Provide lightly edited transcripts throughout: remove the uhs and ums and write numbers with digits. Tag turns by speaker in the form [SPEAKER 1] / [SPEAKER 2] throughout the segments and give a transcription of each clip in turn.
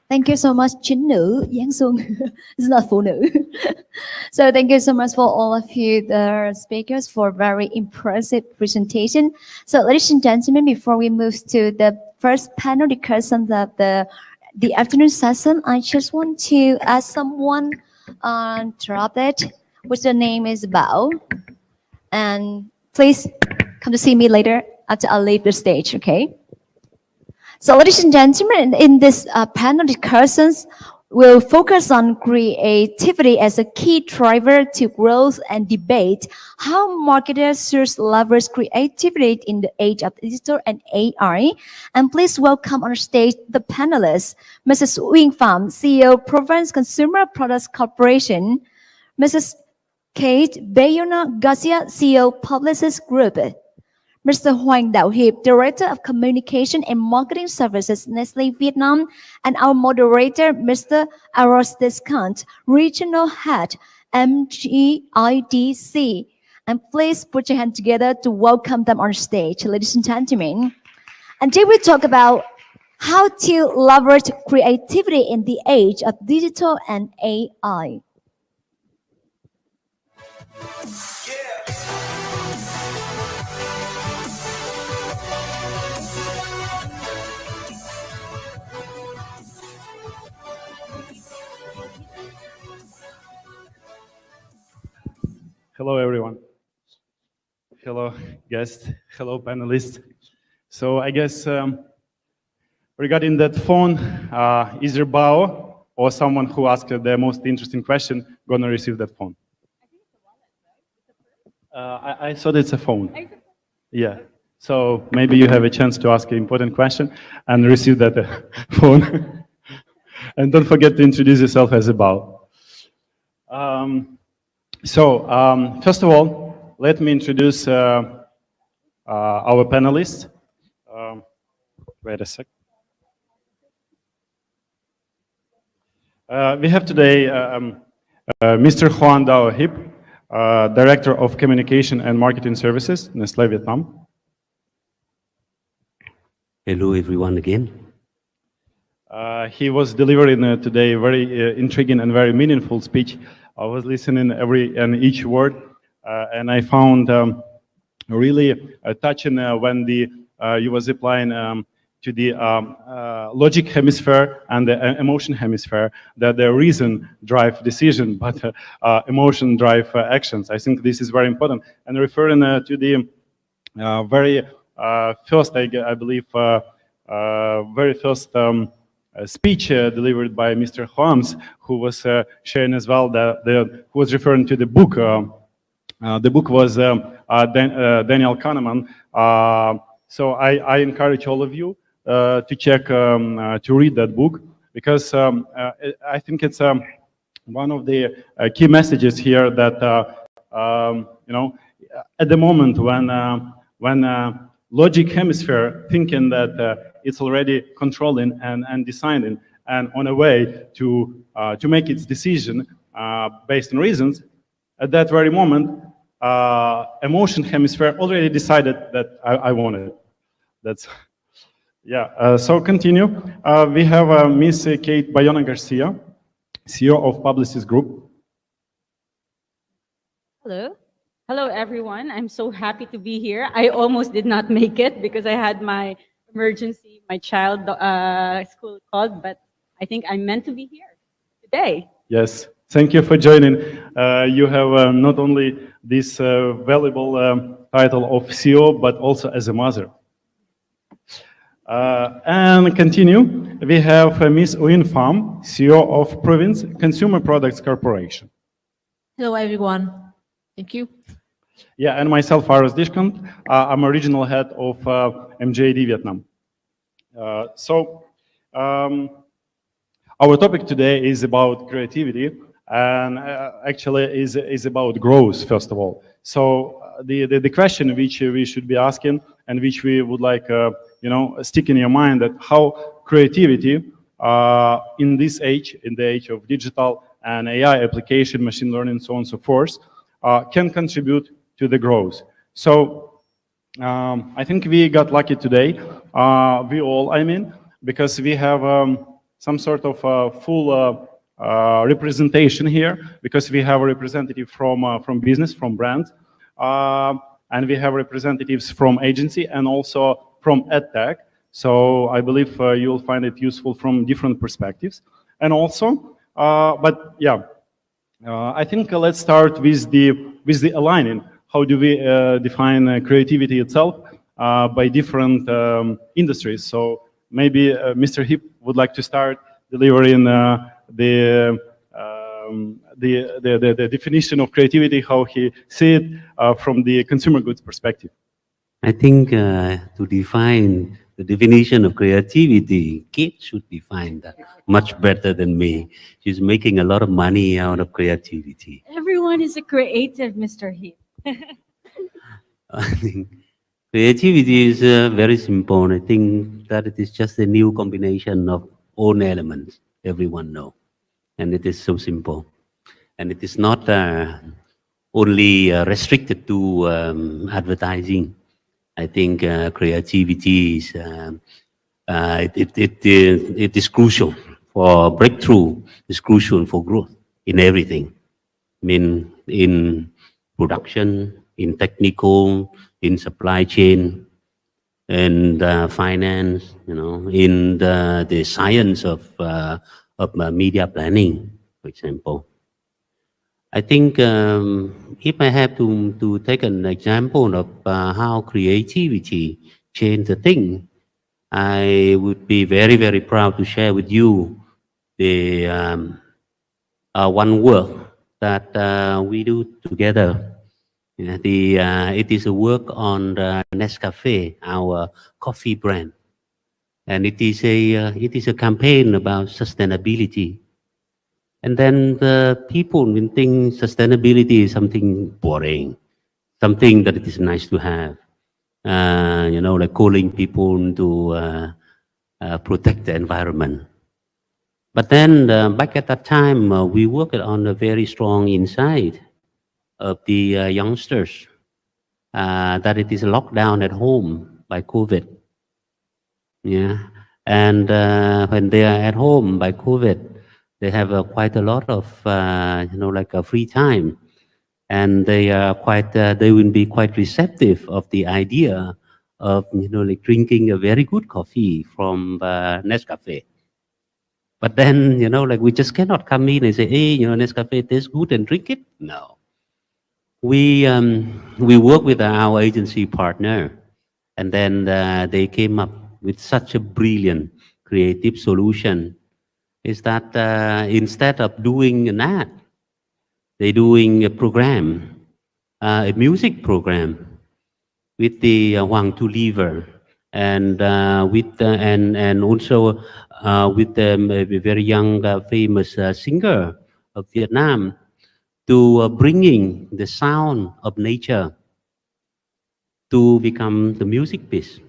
[SPEAKER 1] Thank you so much, Chính nữ, Giáng Xuân. It's not phụ nữ. So thank you so much for all of you, the speakers, for very impressive presentation. So ladies and gentlemen, before we move to the first panel discussion of the afternoon session, I just want to ask someone drop it, which the name is Bao. And please come to see me later after I leave the stage, okay? So ladies and gentlemen, in this panel discussions, we'll focus on creativity as a key driver to growth and debate how marketers should leverage creativity in the age of digital and AI. And please welcome on stage the panelists, Mrs. Wing Pham, CEO, Provence Consumer Products Corporation, Mrs. Kate Bayona Garcia, CEO, Publicis Group, Mr. Hoàng Đạo Hiệp, Director of Communication and Marketing Services, Nestle Vietnam, and our moderator, Mr. Aros Descant, Regional Head, MGIDC. And please put your hand together to welcome them on stage, ladies and gentlemen. And today we talk about how to leverage creativity in the age of digital and AI.
[SPEAKER 2] Hello, everyone. Hello, guests. Hello, panelists. So I guess regarding that phone, either Bao or someone who asked the most interesting question gonna receive that phone.
[SPEAKER 3] I think it's a wallet, right?
[SPEAKER 2] I thought it's a phone.
[SPEAKER 3] It's a phone.
[SPEAKER 2] Yeah. So maybe you have a chance to ask an important question and receive that phone. And don't forget to introduce yourself as a Bao. First of all, let me introduce our panelists. Wait a sec. We have today Mr. Hoàng Đạo Hiệp, Director of Communication and Marketing Services, Nestle Vietnam.
[SPEAKER 4] Hello, everyone, again.
[SPEAKER 2] He was delivering today a very intriguing and very meaningful speech. I was listening every and each word, and I found really touching when you was applying to the logic hemisphere and the emotion hemisphere, that the reason drive decision, but emotion drive actions. I think this is very important. And referring to the very first, I believe, very first speech delivered by Mr. Holmes, who was sharing as well who was referring to the book. The book was Daniel Kahneman. So I encourage all of you to check, to read that book, because I think it's one of the key messages here that you know, at the moment when logic hemisphere thinking that it's already controlling and deciding and on a way to make its decision based on reasons, at that very moment, emotion hemisphere already decided that I want it. That's, yeah. So continue. We have Miss Kate Bayona Garcia, CEO of Publicis Group.
[SPEAKER 3] Hello. Hello, everyone. I'm so happy to be here. I almost did not make it because I had my emergency, my child school called, but I think I'm meant to be here today.
[SPEAKER 2] Yes, thank you for joining. You have not only this valuable title of CEO, but also as a mother. And continue, we have Miss Wing Pham, CEO of Provence Consumer Products Corporation.
[SPEAKER 5] Hello, everyone. Thank you.
[SPEAKER 2] Yeah, and myself, Aros Descant. I'm a regional head of MGID Vietnam. Our topic today is about creativity, and actually is about growth, first of all. So the question which we should be asking, and which we would like, you know, stick in your mind, that how creativity in this age, in the age of digital and AI application, machine learning, so on and so forth, can contribute to the growth. So I think we got lucky today, we all, I mean, because we have some sort of full representation here, because we have a representative from business, from brand, and we have representatives from agency and also from EdTech. So I believe you'll find it useful from different perspectives. And also, but yeah, I think let's start with the aligning. How do we define creativity itself by different industries? So maybe Mr. Hip would like to start delivering the definition of creativity, how he see it from the consumer goods perspective.
[SPEAKER 4] I think to define the definition of creativity, Kate should define that much better than me. She's making a lot of money out of creativity.
[SPEAKER 3] Everyone is a creative, Mr. Heath.
[SPEAKER 4] I think creativity is very simple. I think that it is just a new combination of own elements everyone know. And it is so simple. And it is not only restricted to advertising. I think creativity is it is crucial for breakthrough. It's crucial for growth in everything. I mean, in production, in technical, in supply chain, and finance. You know, in the science of media planning, for example. I think if I have to take an example of how creativity changed the thing, I would be very, very proud to share with you the one work that we do together. It is a work on Nescafe, our coffee brand, and it is a campaign about sustainability. And then the people will think sustainability is something boring, something that it is nice to have. You know, like calling people to protect the environment. But then back at that time, we worked on a very strong insight of the youngsters that it is locked down at home by COVID. Yeah, and when they are at home by COVID, they have quite a lot of you know, like free time, and they are quite they will be quite receptive of the idea of, you know, like drinking a very good coffee from Nescafe. But then, you know, like we just cannot come in and say, hey, you know, Nescafe tastes good and drink it. No, we work with our agency partner, and then they came up with such a brilliant creative solution. Is that instead of doing an ad, they're doing a program, a music program with the Hoàng Tu Lever, and with and also with a very young famous singer of Vietnam, to bringing the sound of nature to become the music piece.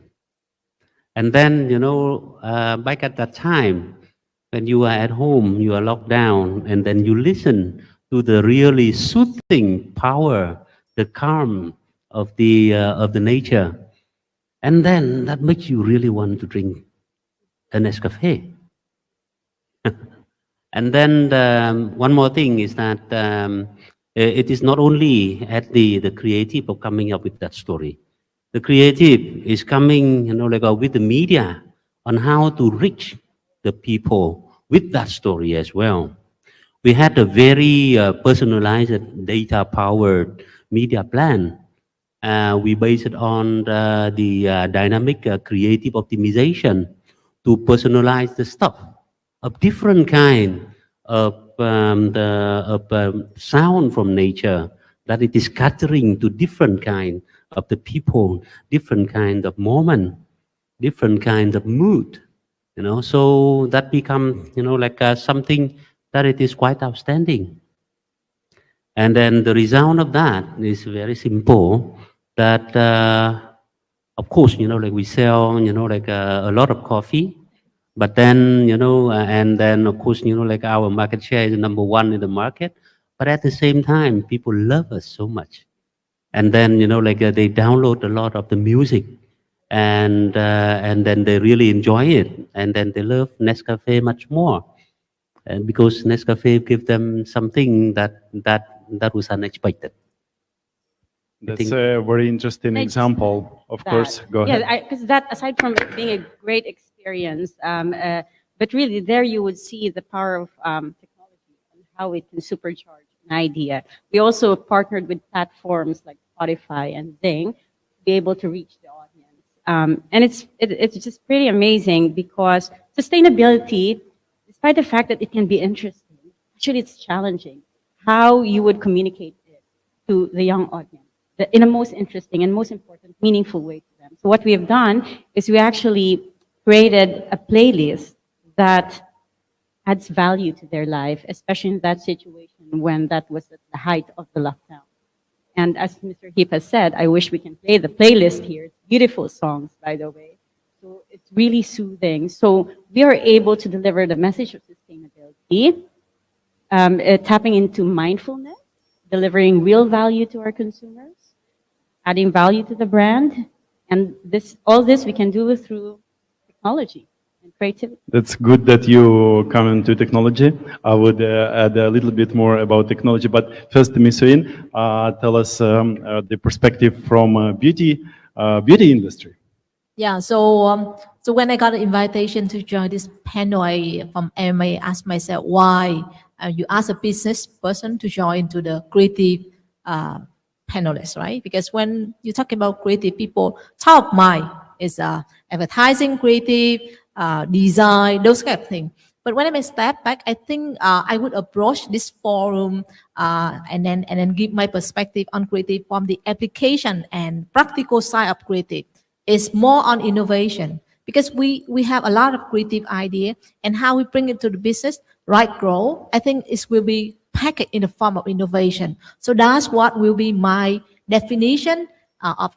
[SPEAKER 4] And then, you know, back at that time, when you are at home, you are locked down, and then you listen to the really soothing power, the calm of the nature, and then that makes you really want to drink an Nescafe. And then one more thing is that it is not only at the creative of coming up with that story. The creative is coming, you know, like with the media on how to reach the people with that story as well. We had a very personalized, data-powered media plan. We based it on the dynamic creative optimization to personalize the stuff of different kind of sound from nature, that it is catering to different kind of the people, different kind of moment, different kind of mood. You know, so that become, you know, like something that it is quite outstanding. And then the result of that is very simple, that of course, you know, like we sell, you know, like a lot of coffee, but then, you know, and then of course, you know, like our market share is #1 in the market, but at the same time, people love us so much. And then, you know, like they download a lot of the music, and then they really enjoy it, and then they love Nescafe much more, and because Nescafe give them something that was unexpected.
[SPEAKER 2] That's a very interesting
[SPEAKER 3] I just
[SPEAKER 2] example. Of
[SPEAKER 3] that.
[SPEAKER 2] course, go ahead.
[SPEAKER 3] Yeah, because that, aside from it being a great experience, but really there you would see the power of technology and how it can supercharge an idea. We also partnered with platforms like Spotify and Zing to be able to reach the audience. And it's just pretty amazing because sustainability, despite the fact that it can be interesting, actually it's challenging how you would communicate it to the young audience in a most interesting and most important, meaningful way to them. So what we have done is we actually created a playlist that adds value to their life, especially in that situation when that was at the height of the lockdown. And as Mr. Heap has said, I wish we can play the playlist here. It's beautiful songs, by the way. So it's really soothing. So we are able to deliver the message of sustainability, tapping into mindfulness, delivering real value to our consumers, adding value to the brand, and all this we can do through technology and creativity.
[SPEAKER 2] That's good that you come into technology. I would add a little bit more about technology, but first, Ms. Oyin, tell us the perspective from beauty industry.
[SPEAKER 5] Yeah, so when I got an invitation to join this panel, I from MMA asked myself why you ask a business person to join to the creative panelists, right? Because when you talk about creative, people top of mind is advertising, creative, design, those kind of things. But when I step back, I think I would approach this forum and then give my perspective on creative from the application and practical side of creative. It's more on innovation because we have a lot of creative idea and how we bring it to the business, right growth. I think it will be packaged in the form of innovation. So that's what will be my definition of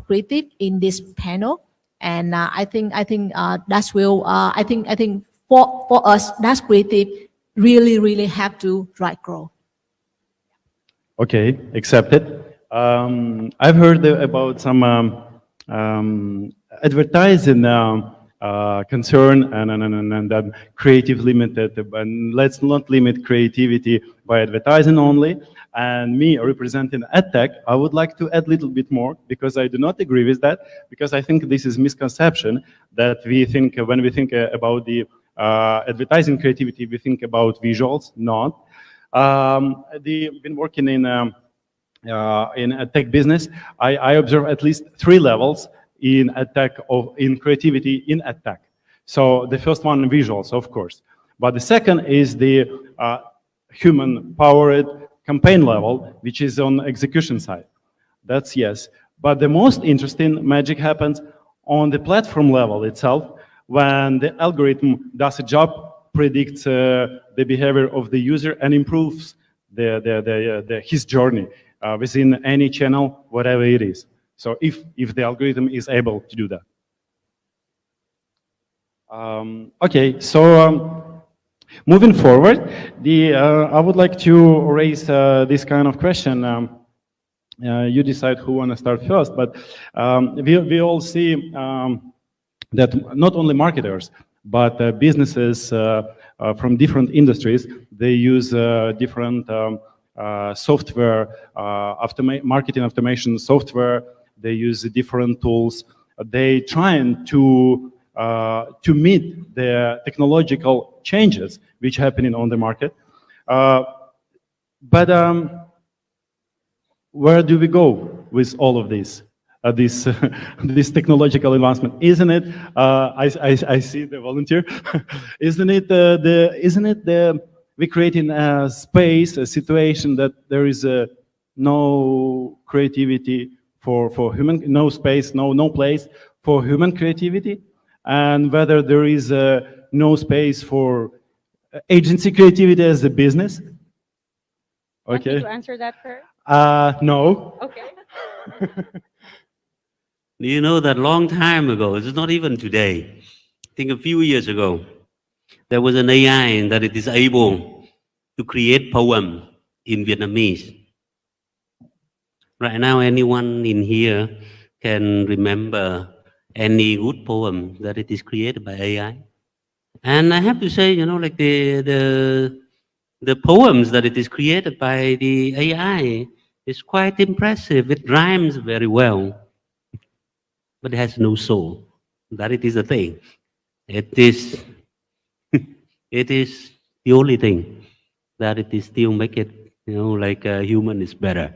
[SPEAKER 5] creative in this panel. And I think that's will I think for us that's creative really have to drive growth.
[SPEAKER 2] Okay, accepted. I've heard about some advertising concern and creative limited, and let's not limit creativity by advertising only. And me representing EdTech, I would like to add a little bit more because I do not agree with that, because I think this is misconception that we think when we think about the advertising creativity, we think about visuals, not. I've been working in a tech business. I observe at least 3 levels in attack in creativity in attack. So the first one, visuals, of course, but the second is the human-powered campaign level, which is on execution side. That's yes. But the most interesting magic happens on the platform level itself, when the algorithm does a job, predicts the behavior of the user, and improves his journey within any channel, whatever it is. So if the algorithm is able to do that. Okay, so moving forward, I would like to raise this kind of question. You decide who want to start first, but we all see that not only marketers, but businesses from different industries, they use different software, marketing automation software. They use different tools. They trying to meet the technological changes which happening on the market. But where do we go with all of this? This technological advancement, isn't it? I see the volunteer. Isn't it we creating a space, a situation that there is no creativity for human, no space, no place for human creativity, and whether there is no space for agency creativity as a business? Okay.
[SPEAKER 3] Want me to answer that first?
[SPEAKER 2] No.
[SPEAKER 3] Okay.
[SPEAKER 4] You know that long time ago, it's not even today, I think a few years ago, there was an AI that it is able to create poem in Vietnamese. Right now, anyone in here can remember any good poem that it is created by AI. And I have to say, you know, like the poems that it is created by the AI is quite impressive. It rhymes very well, but it has no soul. That it is the thing. It is it is the only thing that it is still make it, you know, like a human is better.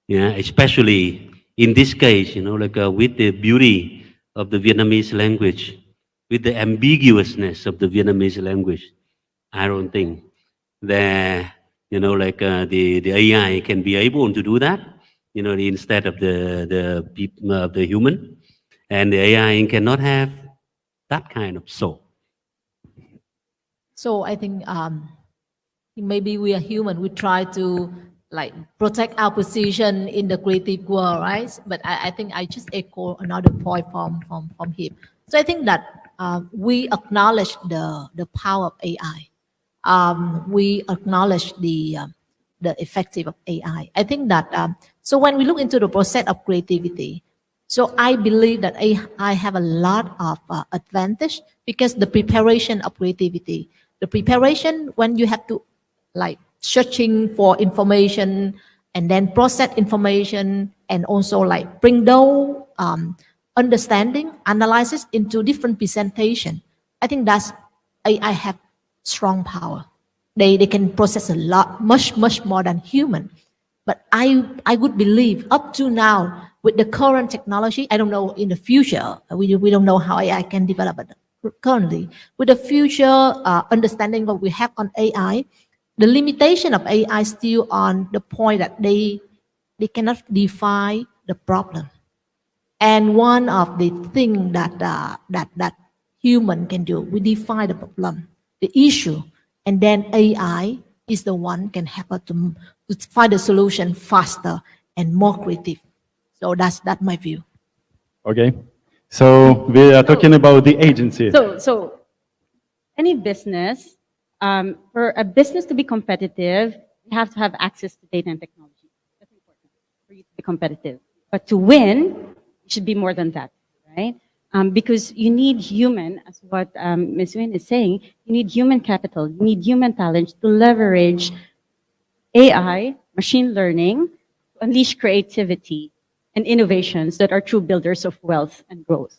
[SPEAKER 4] Yeah, especially in this case, you know, like with the beauty of the Vietnamese language, with the ambiguousness of the Vietnamese language, I don't think that, you know, like the AI can be able to do that, you know, instead of the human, and the AI cannot have that kind of soul.
[SPEAKER 5] So I think maybe we are human. We try to like protect our position in the creative world, right? But I think I just echo another point from him. So I think that we acknowledge the power of AI. We acknowledge the effective of AI. I think that so when we look into the process of creativity, so I believe that AI have a lot of advantage because the preparation of creativity, the preparation when you have to like searching for information and then process information and also like bring those understanding analysis into different presentation. I think that's AI have strong power. They can process a lot, much more than human. But I would believe up to now with the current technology, I don't know in the future, we don't know how AI can develop, but currently with the future understanding what we have on AI, the limitation of AI still on the point that they cannot define the problem. And one of the things that human can do, we define the problem, the issue, and then AI is the one can help us to find a solution faster and more creative. So that's my view.
[SPEAKER 2] Okay. So we are talking about the agency.
[SPEAKER 3] So any business, for a business to be competitive, you have to have access to data and technology. That's important for you to be competitive. But to win, it should be more than that, right? Because you need human, as what Ms. Win is saying, you need human capital, you need human talent to leverage AI, machine learning, to unleash creativity and innovations that are true builders of wealth and growth.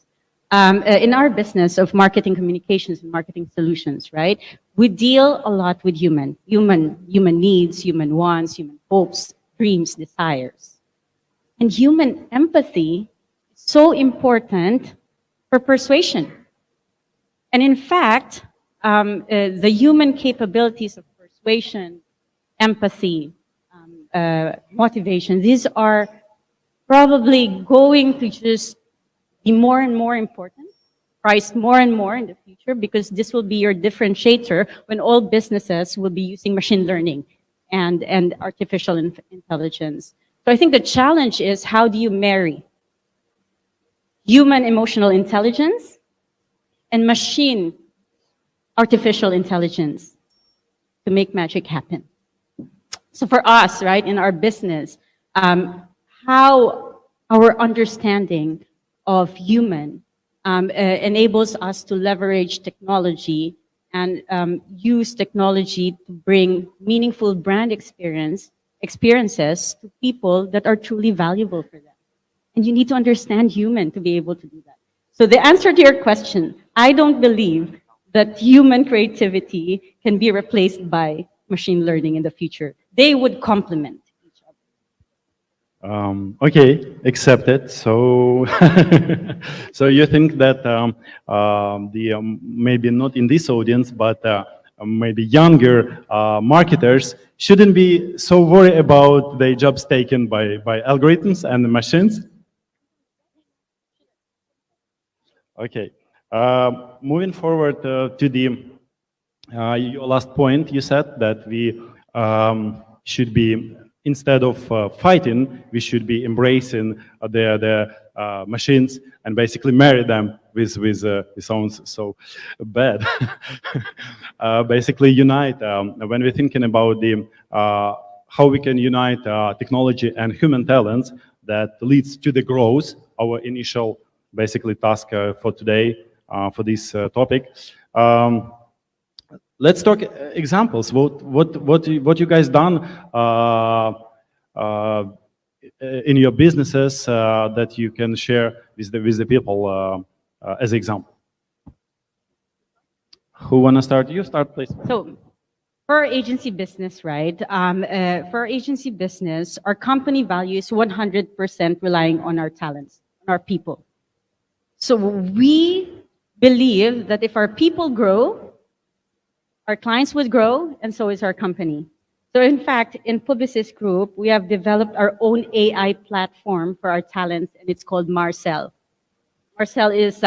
[SPEAKER 3] In our business of marketing communications and marketing solutions, right, we deal a lot with human needs, human wants, human hopes, dreams, desires. And human empathy is so important for persuasion. And in fact, the human capabilities of persuasion, empathy, motivation, these are probably going to just be more and more important, priced more and more in the future, because this will be your differentiator when all businesses will be using machine learning and artificial intelligence. So I think the challenge is, how do you marry human emotional intelligence and machine artificial intelligence to make magic happen? So for us, right, in our business, how our understanding of human enables us to leverage technology and use technology to bring meaningful brand experiences to people that are truly valuable for them. And you need to understand human to be able to do that. So the answer to your question, I don't believe that human creativity can be replaced by machine learning in the future. They would complement each other.
[SPEAKER 2] Okay, accepted. So, so you think that maybe not in this audience, but maybe younger marketers shouldn't be so worried about their jobs taken by algorithms and the machines? Okay. Moving forward to the your last point, you said that we should be, instead of fighting, we should be embracing the machines and basically marry them with sounds so bad. Basically unite, when we're thinking about the how we can unite technology and human talents that leads to the growth, our initial basically task for today for this topic. Let's talk examples. What you guys done in your businesses that you can share with the people as example. Who wanna start? You start, please.
[SPEAKER 3] So, for our agency business, right? For our agency business, our company values 100% relying on our talents, on our people. So we believe that if our people grow, our clients would grow, and so is our company. So in fact, in Publicis Group, we have developed our own AI platform for our talents, and it's called Marcel. Marcel is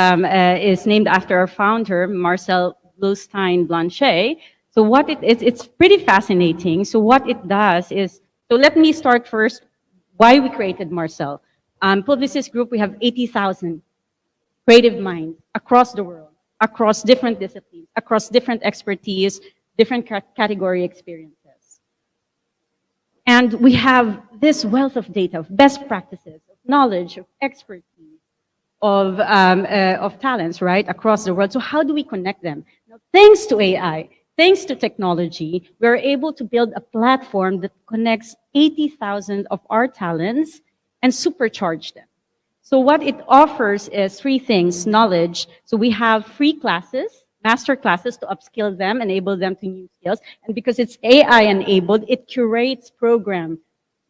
[SPEAKER 3] named after our founder, Marcel Bluestein Blanchet. So what it is, it's pretty fascinating. So what it does is, so let me start first why we created Marcel. Publicis Group, we have 80,000 creative minds across the world, across different disciplines, across different expertise, different category experiences. And we have this wealth of data, of best practices, of knowledge, of expertise, of talents, right, across the world. So how do we connect them? Now, thanks to AI, thanks to technology, we're able to build a platform that connects 80,000 of our talents and supercharge them. So what it offers is three things: knowledge. So we have free classes, master classes to upskill them, enable them to new skills. And because it's AI enabled, it curates programs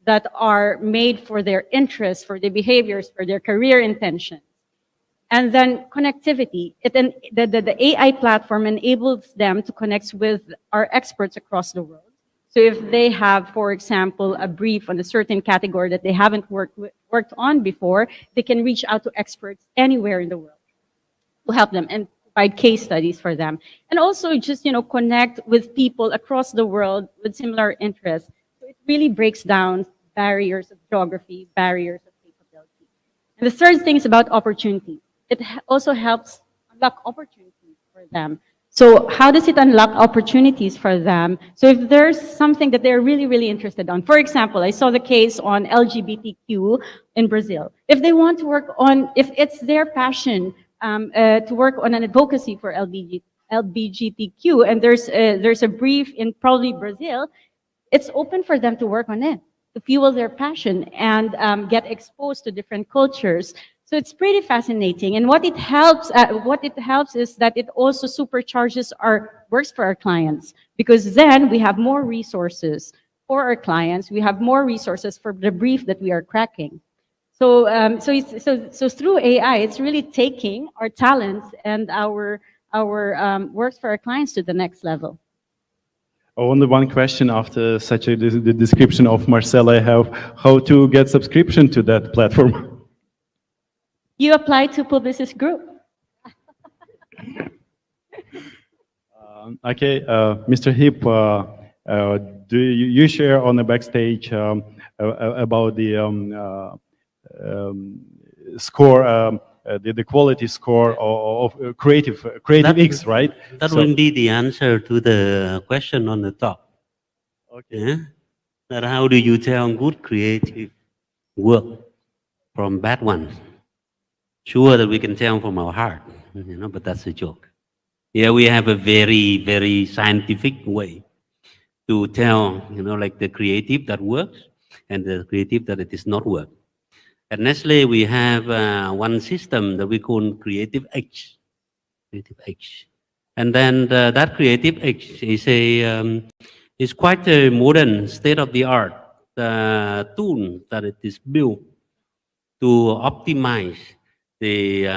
[SPEAKER 3] that are made for their interests, for their behaviors, for their career intentions. And then connectivity. The AI platform enables them to connect with our experts across the world. So if they have, for example, a brief on a certain category that they haven't worked on before, they can reach out to experts anywhere in the world to help them and provide case studies for them. And also just, connect with people across the world with similar interests. So it really breaks down barriers of geography, barriers of capability. And the third thing is about opportunity. It also helps unlock opportunities for them. So how does it unlock opportunities for them? So if there's something that they're really, really interested on, for example, I saw the case on LGBTQ in Brazil. If they want to work on, if it's their passion to work on an advocacy for LGBTQ, and there's a brief in probably Brazil, it's open for them to work on it, to fuel their passion and get exposed to different cultures. So it's pretty fascinating. And what it helps is that it also supercharges works for our clients, because then we have more resources for our clients. We have more resources for the brief that we are cracking. So through AI, it's really taking our talents and our works for our clients to the next level.
[SPEAKER 2] Only one question after such a the description of Marcel I have: how to get subscription to that platform?
[SPEAKER 3] You apply to Publicis Group.
[SPEAKER 2] Okay, Mr. Hip, do you share on the backstage about the score, the quality score of Creative X, right?
[SPEAKER 4] That will be the answer to the question on the top.
[SPEAKER 2] Okay.
[SPEAKER 4] Yeah? That how do you tell good creative work from bad ones? Sure that we can tell from our heart, but that's a joke. Yeah, we have a very, very scientific way to tell, like the creative that works and the creative that it is not work. At Nestle, we have one system that we call Creative X. Creative X. And then that Creative X is quite a modern, state-of-the-art tool that it is built to optimize the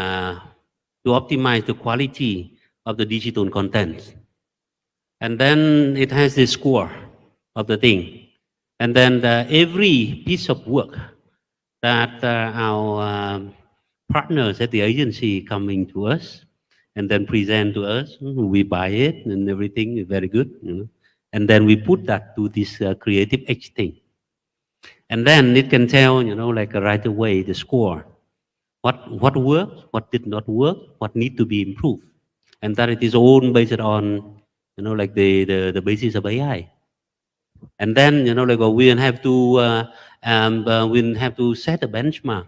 [SPEAKER 4] quality of the digital content. And then it has the score of the thing. And then every piece of work that our partners at the agency coming to us and then present to us, we buy it and everything is very good. And then we put that to this Creative X thing. And then it can tell, like right away the score. What worked, what did not work, what need to be improved, and that it is all based on, like the basis of AI. And then, like we'll have to set a benchmark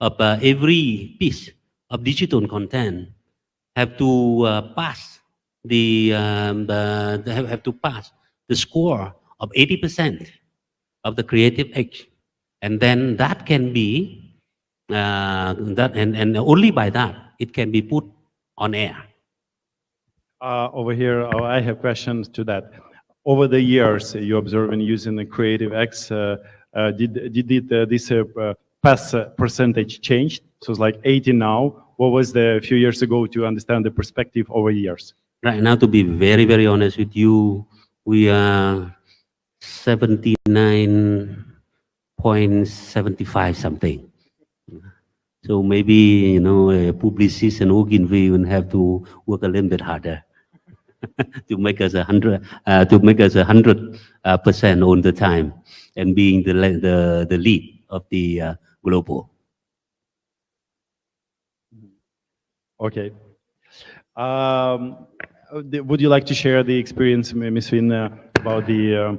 [SPEAKER 4] of every piece of digital content have to pass have to pass the score of 80% of the creative edge, and then that can be and only by that it can be put on air.
[SPEAKER 2] Over here, I have questions to that. Over the years, you observe in using the Creative X, did this pass percentage change? So it's like 80 now. What was the few years ago to understand the perspective over years?
[SPEAKER 4] Right now, to be very, very honest with you, we are 79.75 something. So maybe, you know, a publicist and Ogilvy will have to work a little bit harder to make us 100% all the time, and being the lead of the global.
[SPEAKER 2] Okay. Would you like to share the experience, Ms. Finn, about the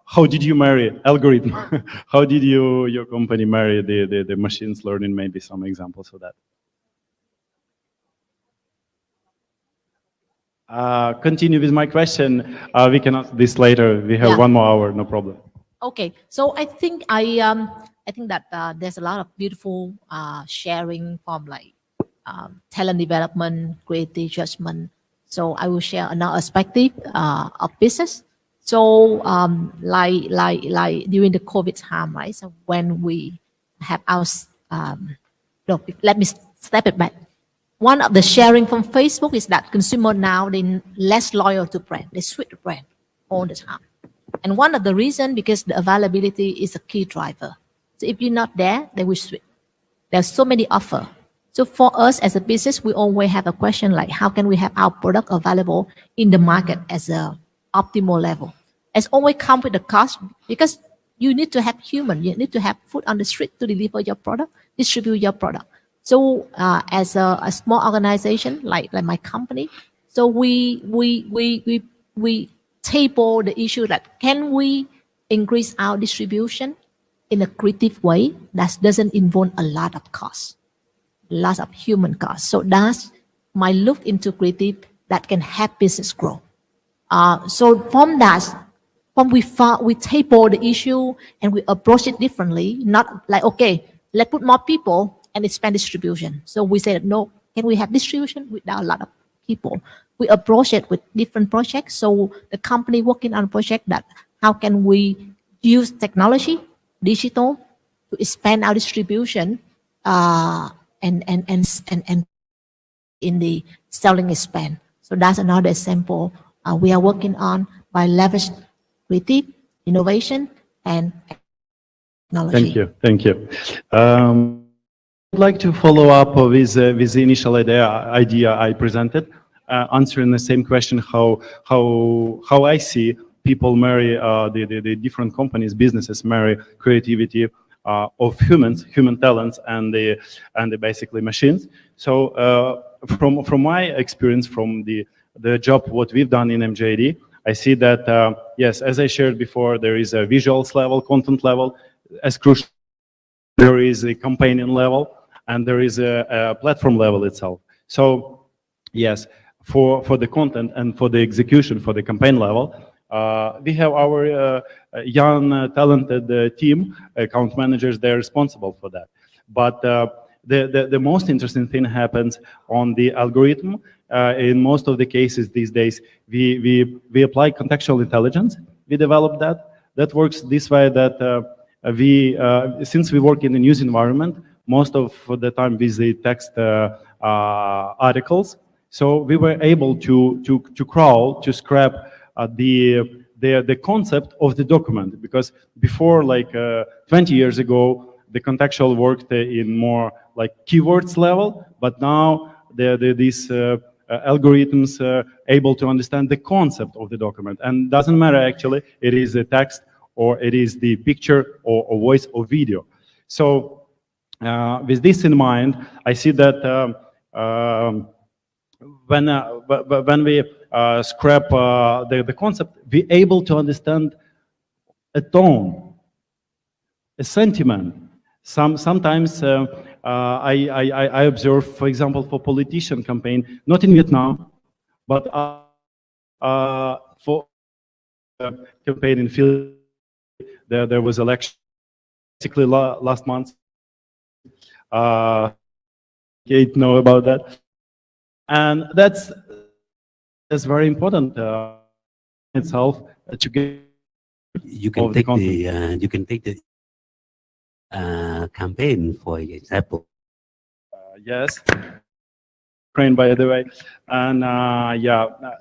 [SPEAKER 2] how did you marry algorithm? How did your company marry the machines learning? Maybe some examples of that. Continue with my question. We can ask this later. We have 1 more hour, no problem.
[SPEAKER 5] Okay, so I think I think that there's a lot of beautiful sharing from like talent development, creative judgment. So I will share another perspective of business. So like during the COVID time, right? So when we have our no, let me step it back. One of the sharing from Facebook is that consumer now they're less loyal to brand. They switch the brand all the time. And one of the reasons because the availability is a key driver. So if you're not there, they will switch. There's so many offers. So for us as a business, we always have a question like, how can we have our product available in the market as a optimal level? It's always come with a cost because you need to have human, you need to have food on the street to deliver your product, distribute your product. So as a small organization like my company, so we table the issue that can we increase our distribution in a creative way that doesn't involve a lot of cost, lots of human cost. So that's my look into creative that can help business grow. So from that, we table the issue and we approach it differently. Not like, okay, let's put more people and expand distribution. So we said, no, can we have distribution without a lot of people? We approach it with different projects. So the company working on a project that how can we use technology, digital, to expand our distribution and in the selling expand. So that's another example we are working on by leverage creative, innovation, and technology.
[SPEAKER 2] Thank you. I'd like to follow up with the initial idea I presented, answering the same question: how I see people marry the different companies, businesses marry creativity of human talents, and the basically machines. So from my experience, from the job what we've done in MJD, I see that yes, as I shared before, there is a visuals level, content level, as crucial. There is a campaigning level, and there is a platform level itself. So yes, for the content and for the execution, for the campaign level, we have our young, talented team, account managers. They're responsible for that. But the most interesting thing happens on the algorithm. In most of the cases these days, we apply contextual intelligence. We develop that. That works this way that since we work in the news environment, most of the time with the text articles, so we were able to crawl, to scrap the concept of the document, because before, like 20 years ago, the contextual worked in more like keywords level, but now these algorithms able to understand the concept of the document, and doesn't matter actually it is the text or it is the picture or voice or video. So with this in mind, I see that when we scrap the concept, we're able to understand a tone, a sentiment. Sometimes I observe, for example, for politician campaign, not in Vietnam, but for campaign in Philippines, there was election basically last month. Kate know about that, and that's very important itself to get
[SPEAKER 4] You can take the campaign for example.
[SPEAKER 2] Yes, Ukraine, by the way, and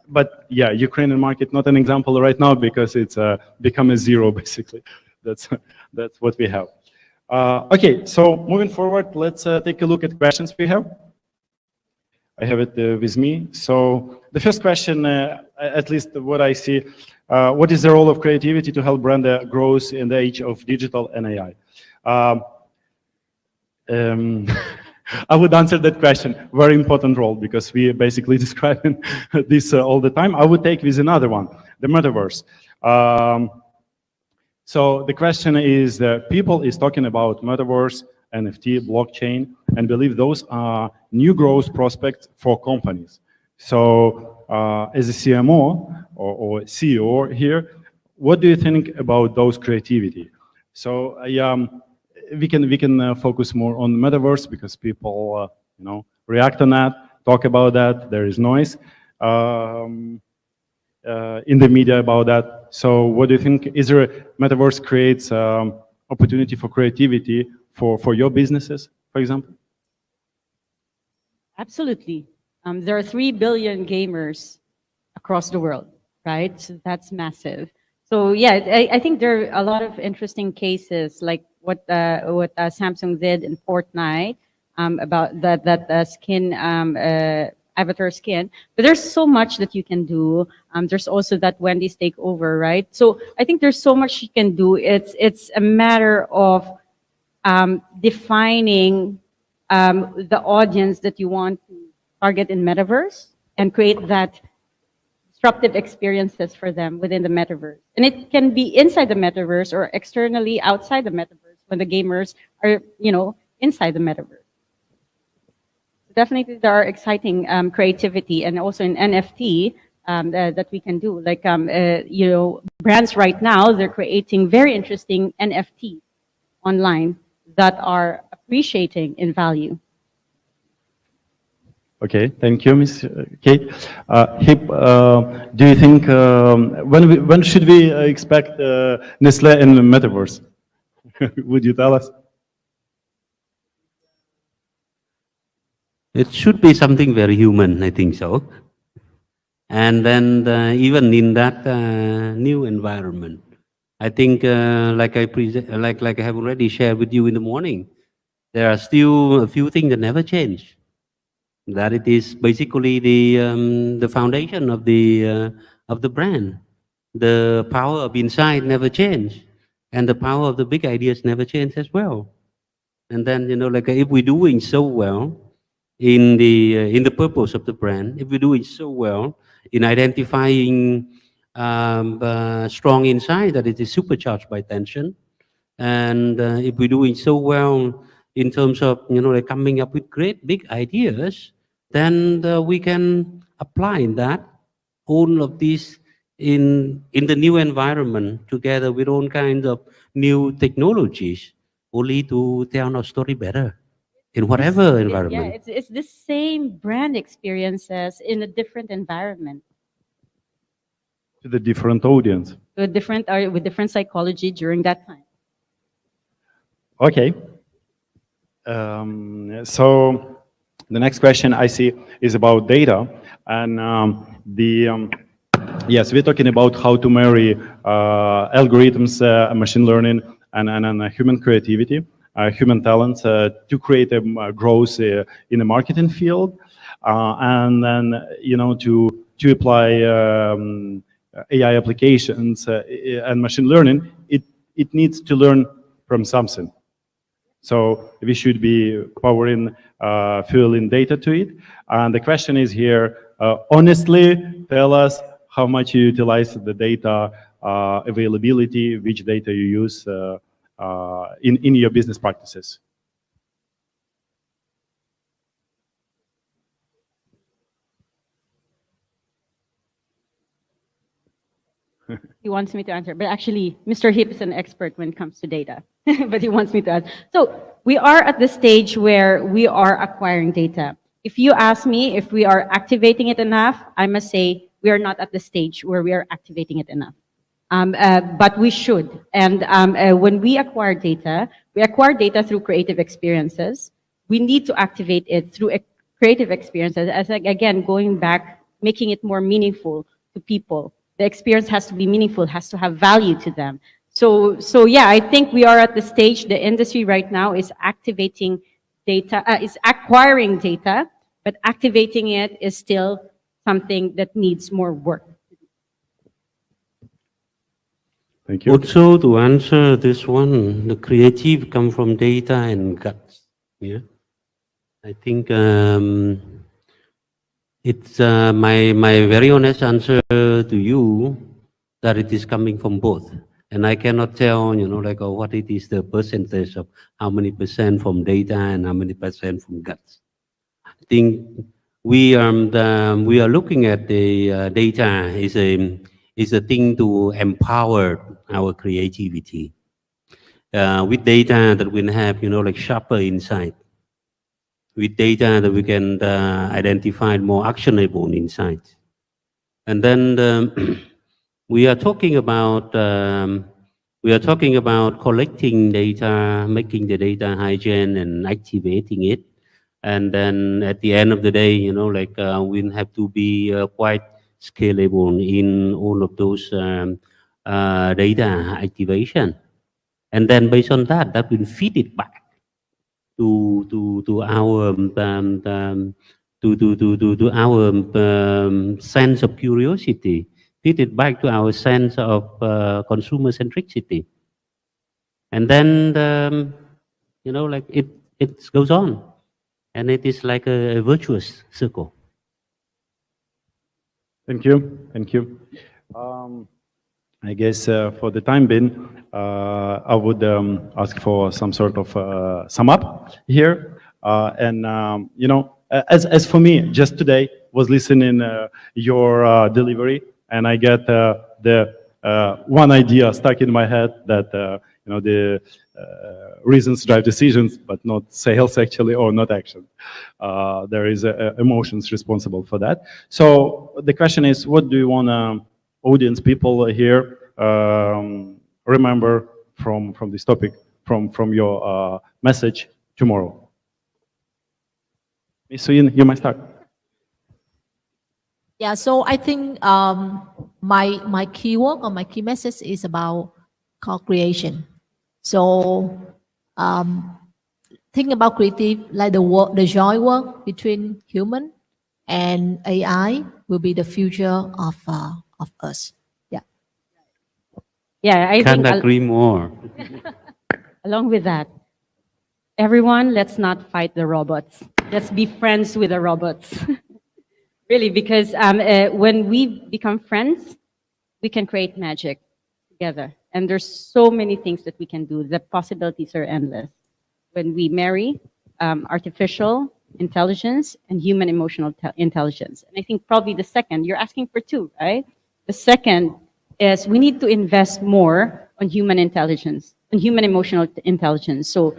[SPEAKER 2] but yeah, Ukrainian market not an example right now because it's become a zero basically. That's what we have. Okay, so moving forward, let's take a look at questions we have. I have it with me. So the first question, at least what I see, what is the role of creativity to help brand growth in the age of digital and AI? I would answer that question. Very important role because we are basically describing this all the time. I would take with another one, the metaverse. So the question is, people is talking about metaverse, NFT, blockchain, and believe those are new growth prospects for companies. So as a CMO or CEO here, what do you think about those creativity? So we can focus more on metaverse because people react on that, talk about that. There is noise in the media about that. So what do you think? Is there a metaverse creates opportunity for creativity for your businesses, for example?
[SPEAKER 3] Absolutely. There are 3 billion gamers across the world, right? So that's massive. So yeah, I think there are a lot of interesting cases like what Samsung did in Fortnite about that skin avatar skin. But there's so much that you can do. There's also that Wendy's takeover, right? So I think there's so much you can do. It's a matter of defining the audience that you want to target in metaverse and create that disruptive experiences for them within the metaverse. And it can be inside the metaverse or externally outside the metaverse when the gamers are, inside the metaverse. Definitely there are exciting creativity and also in NFT that we can do. Like, brands right now, they're creating very interesting NFT online that are appreciating in value.
[SPEAKER 2] Okay, thank you, Ms. Kate. Hip, do you think when should we expect Nestle in the metaverse? Would you tell us?
[SPEAKER 4] It should be something very human, I think so. And then even in that new environment, I think like I have already shared with you in the morning, there are still a few things that never change. That it is basically the foundation of the brand. The power of inside never change, and the power of the big ideas never change as well. And then like if we're doing so well in the purpose of the brand, if we're doing so well in identifying strong insight that it is supercharged by attention, and if we're doing so well in terms of like coming up with great big ideas, then we can apply that all of these in the new environment together with all kinds of new technologies, only to tell our story better in whatever environment.
[SPEAKER 3] Yeah, it's the same brand experiences in a different environment.
[SPEAKER 2] To the different audience.
[SPEAKER 3] With different psychology during that time.
[SPEAKER 2] Okay. So the next question I see is about data, and yes, we're talking about how to marry algorithms, machine learning, and human creativity, human talents to create a growth in the marketing field, and then to apply AI applications and machine learning. It needs to learn from something. So we should be powering, fueling data to it. And the question is here, honestly, tell us how much you utilize the data availability, which data you use in your business practices.
[SPEAKER 3] He wants me to answer, but actually, Mr. Hip is an expert when it comes to data, but he wants me to answer. So we are at the stage where we are acquiring data. If you ask me if we are activating it enough, I must say we are not at the stage where we are activating it enough. But we should. And when we acquire data through creative experiences. We need to activate it through creative experiences. As again, going back, making it more meaningful to people. The experience has to be meaningful, has to have value to them. So yeah, I think we are at the stage. The industry right now is activating data, is acquiring data, but activating it is still something that needs more work.
[SPEAKER 2] Thank you.
[SPEAKER 4] Also, to answer this one, the creative come from data and guts. Yeah, I think it's my very honest answer to you that it is coming from both. And I cannot tell, like what it is the percentage of how many percent from data and how many percent from guts. I think we are looking at the data is a thing to empower our creativity. With data that we have, like sharper insight. With data that we can identify more actionable insights. And then we are talking about collecting data, making the data hygiene and activating it. And then at the end of the day, we have to be quite scalable in all of those data activation. And then based on that will feed it back to our sense of curiosity, feed it back to our sense of consumer centricity, and then it goes on, and it is like a virtuous circle.
[SPEAKER 2] Thank you. Thank you. I guess for the time being, I would ask for some sort of sum up here. As for me, just today was listening your delivery, and I get the one idea stuck in my head that the reasons drive decisions, but not sales actually, or not action. There is emotions responsible for that. So the question is, what do you want audience people here remember from this topic, from your message tomorrow? Ms. Suyin, you might start.
[SPEAKER 5] Yeah, so I think my key work or my key message is about co-creation. So think about creative, like the joint work between human and AI will be the future of us. Yeah.
[SPEAKER 3] Yeah, I
[SPEAKER 4] Can't
[SPEAKER 3] think
[SPEAKER 4] agree more.
[SPEAKER 3] along with that, everyone, let's not fight the robots. Let's be friends with the robots. Really, because when we become friends, we can create magic together. And there's so many things that we can do. The possibilities are endless. When we marry artificial intelligence and human emotional intelligence. And I think probably the second, you're asking for two, right? The second is we need to invest more on human intelligence, on human emotional intelligence. So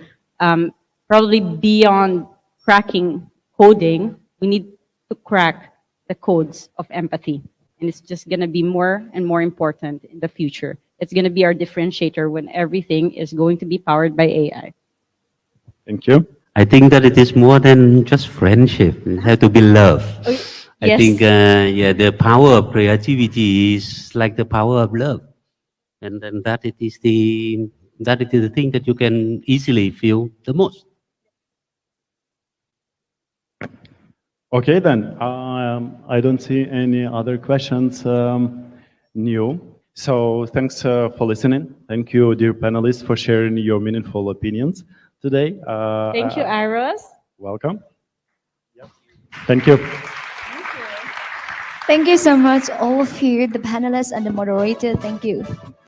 [SPEAKER 3] probably beyond cracking coding, we need to crack the codes of empathy. And it's just going to be more and more important in the future. It's going to be our differentiator when everything is going to be powered by AI.
[SPEAKER 2] Thank you.
[SPEAKER 4] I think that it is more than just friendship. It has to be love. I
[SPEAKER 3] Yes.
[SPEAKER 4] think, the power of creativity is like the power of love. And then that it is the thing that you can easily feel the most.
[SPEAKER 2] Okay, then. I don't see any other questions new. So thanks for listening. Thank you, dear panelists, for sharing your meaningful opinions today.
[SPEAKER 3] Thank you, Aros.
[SPEAKER 2] Welcome. Thank you.
[SPEAKER 1] Thank you so much, all of you, the panelists and the moderator. Thank you.